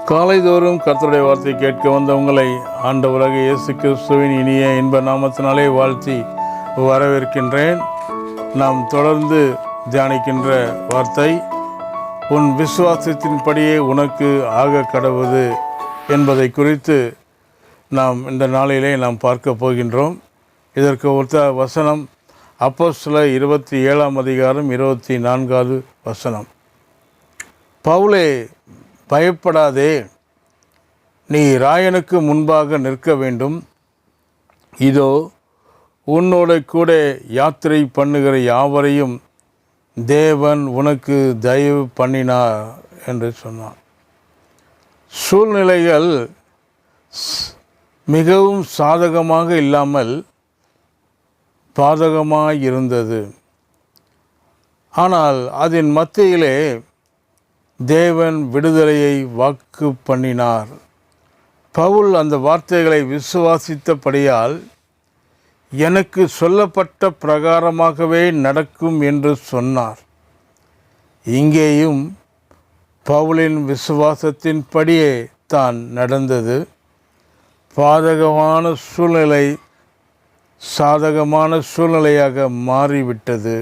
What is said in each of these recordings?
காலைதோறும் கர்த்தருடைய வார்த்தை கேட்க வந்த உங்களை ஆண்டவராக இயேசு கிறிஸ்துவின் இனிய இன்ப நாமத்தினாலே வாழ்த்தி வரவேற்கின்றேன். நாம் தொடர்ந்து தியானிக்கின்ற வார்த்தை, உன் விசுவாசத்தின்படியே உனக்கு ஆக கடவுது என்பதை குறித்து நாம் இந்த நாளிலே நாம் பார்க்க போகின்றோம். இதற்கு ஒத்த வசனம் அப்போஸ்தலர் 27 24 வசனம். பவுலே, பயப்படாதே, நீ ராயனுக்கு முன்பாக நிற்க வேண்டும். இதோ உன்னோட கூட யாத்திரை பண்ணுகிற யாவரையும் தேவன் உனக்கு தயவு பண்ணினார் என்று சொன்னான். சூழ்நிலைகள் மிகவும் சாதகமாக இல்லாமல் பாதகமாக இருந்தது. ஆனால் அதன் மத்தியிலே தேவன் விடுதலையை வாக்கு பண்ணினார். பவுல் அந்த வார்த்தைகளை விசுவாசித்தபடியால் எனக்கு சொல்லப்பட்ட பிரகாரமாகவே நடக்கும் என்று சொன்னார். இங்கேயும் பவுலின் விசுவாசத்தின்படியே தான் நடந்தது. பாதகமான சூழ்நிலை சாதகமான சூழ்நிலையாக மாறிவிட்டது.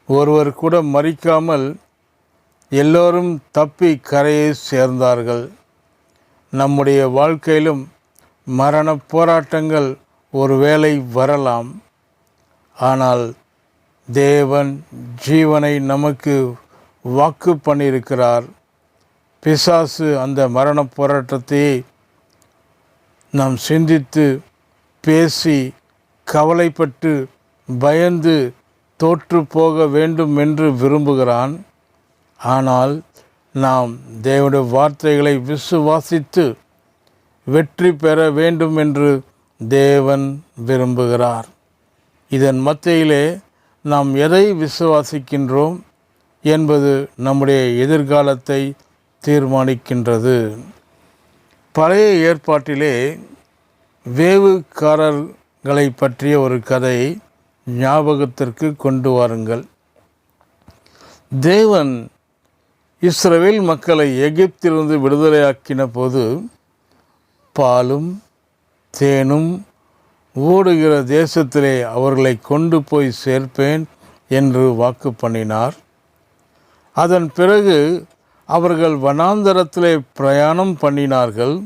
ஒருவர் கூட மறிக்காமல் எல்லோரும் தப்பி கரையை சேர்ந்தார்கள். நம்முடைய வாழ்க்கையிலும் மரண போராட்டங்கள் ஒருவேளை வரலாம். ஆனால் தேவன் ஜீவனை நமக்கு வாக்கு பண்ணியிருக்கிறார். பிசாசு அந்த மரண போராட்டத்தையே நாம் சிந்தித்து பேசி கவலைப்பட்டு பயந்து தோற்று போக வேண்டும் என்று விரும்புகிறான். ஆனால் நாம் தேவனுடைய வார்த்தைகளை விசுவாசித்து வெற்றி பெற வேண்டும் என்று தேவன் விரும்புகிறார். இதன் மத்தியிலே நாம் எதை விசுவாசிக்கின்றோம் என்பது நம்முடைய எதிர்காலத்தை தீர்மானிக்கின்றது. பழைய ஏற்பாட்டிலே வேவுக்காரர்களை பற்றிய ஒரு கதையை ஞாபகத்திற்கு கொண்டு வாருங்கள். தேவன் இஸ்ரவேல் மக்களை எகிப்திலிருந்து விடுதலையாக்கின போது பாலும் தேனும் ஓடுகிற தேசத்திலே அவர்களை கொண்டு போய் சேர்ப்பேன் என்று வாக்கு பண்ணினார். அதன் பிறகு அவர்கள் வனாந்தரத்திலே பிரயாணம் பண்ணினார்கள்.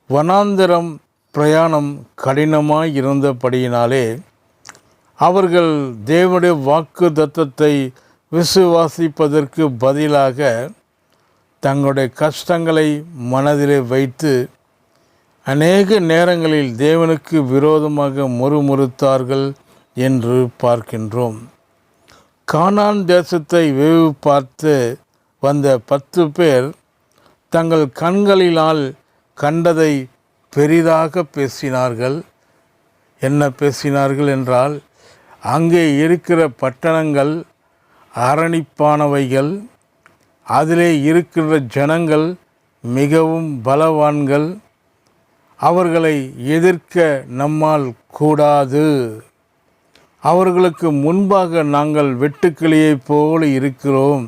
வனாந்தரம் பிரயாணம் கடினமாய் இருந்தபடியினாலே அவர்கள் தேவனுடைய வாக்கு தத்தத்தை விசுவாசிப்பதற்கு பதிலாக தங்களுடைய கஷ்டங்களை மனதிலே வைத்து அநேக நேரங்களில் தேவனுக்கு விரோதமாக முறுமுறுத்தார்கள் என்று பார்க்கின்றோம். கானான் தேசத்தை வேவு பார்த்து வந்த 10 பேர் தங்கள் கண்களினால் கண்டதை பெரிதாக பேசினார்கள். என்ன பேசினார்கள் என்றால், அங்கே இருக்கிற பட்டணங்கள் அரணிப்பானவைகள், அதிலே இருக்கின்ற ஜனங்கள் மிகவும் பலவான்கள், அவர்களை எதிர்க்க நம்மால் கூடாது, அவர்களுக்கு முன்பாக நாங்கள் வெட்டுக்கிளியைப் போல இருக்கிறோம்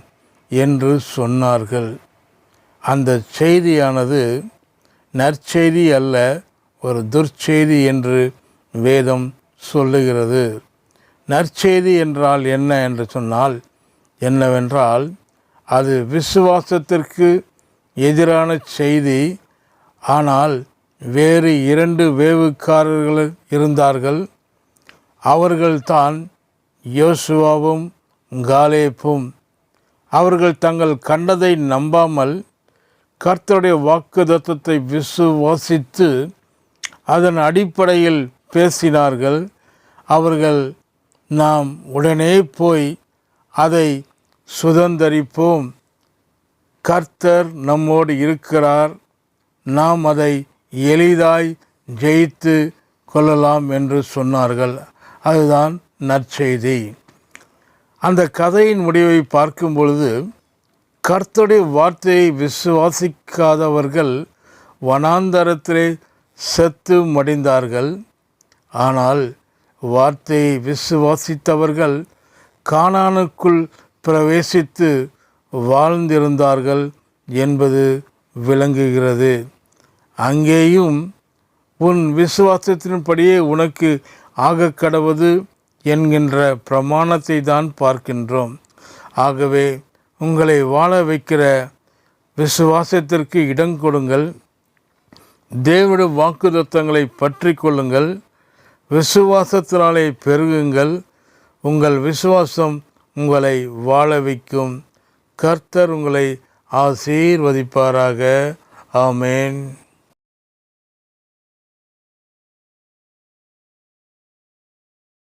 என்று சொன்னார்கள். அந்த செய்தியானது நற்செய்தி அல்ல, ஒரு துர்ச்செய்தி என்று வேதம் சொல்லுகிறது. நற்செய்தி என்றால் என்ன என்று சொன்னால் என்னவென்றால், அது விசுவாசத்திற்கு எதிரான செய்தி. ஆனால் வேறு 2 வேவுக்காரர்கள் இருந்தார்கள். அவர்கள்தான் யோசுவாவும் காலேப்பும். அவர்கள் தங்கள் கண்டதை நம்பாமல் கர்த்தருடைய வாக்குத்தத்தத்தை விசுவாசித்து அதன் அடிப்படையில் பேசினார்கள். அவர்கள், நாம் உடனே போய் அதை சுதந்தரிப்போம், கர்த்தர் நம்மோடு இருக்கிறார், நாம் அதை எளிதாய் ஜெயித்து கொள்ளலாம் என்று சொன்னார்கள். அதுதான் நற்செய்தி. அந்த கதையின் முடிவை பார்க்கும் பொழுது, கர்த்தருடைய வார்த்தையை விசுவாசிக்காதவர்கள் வனாந்தரத்திலே செத்து மடிந்தார்கள். ஆனால் வார்த்தையை விசுவாசித்தவர்கள் கானானுக்குள் பிரவேசித்து வாழ்ந்திருந்தார்கள் என்பது விளங்குகிறது. அங்கேயும் உன் விசுவாசத்தின்படியே உனக்கு ஆகக்கடவது என்கின்ற பிரமாணத்தை தான் பார்க்கின்றோம். ஆகவே உங்களை வாழ வைக்கிற விசுவாசத்திற்கு இடம் கொடுங்கள். தேவனுடைய வாக்குத்தத்தங்களை பற்றி கொள்ளுங்கள். விசுவாசத்தினாலே பெருகுங்கள். உங்கள் விசுவாசம் உங்களை வாழ வைக்கும். கர்த்தர் உங்களை ஆசீர்வதிப்பாராக. ஆமேன்.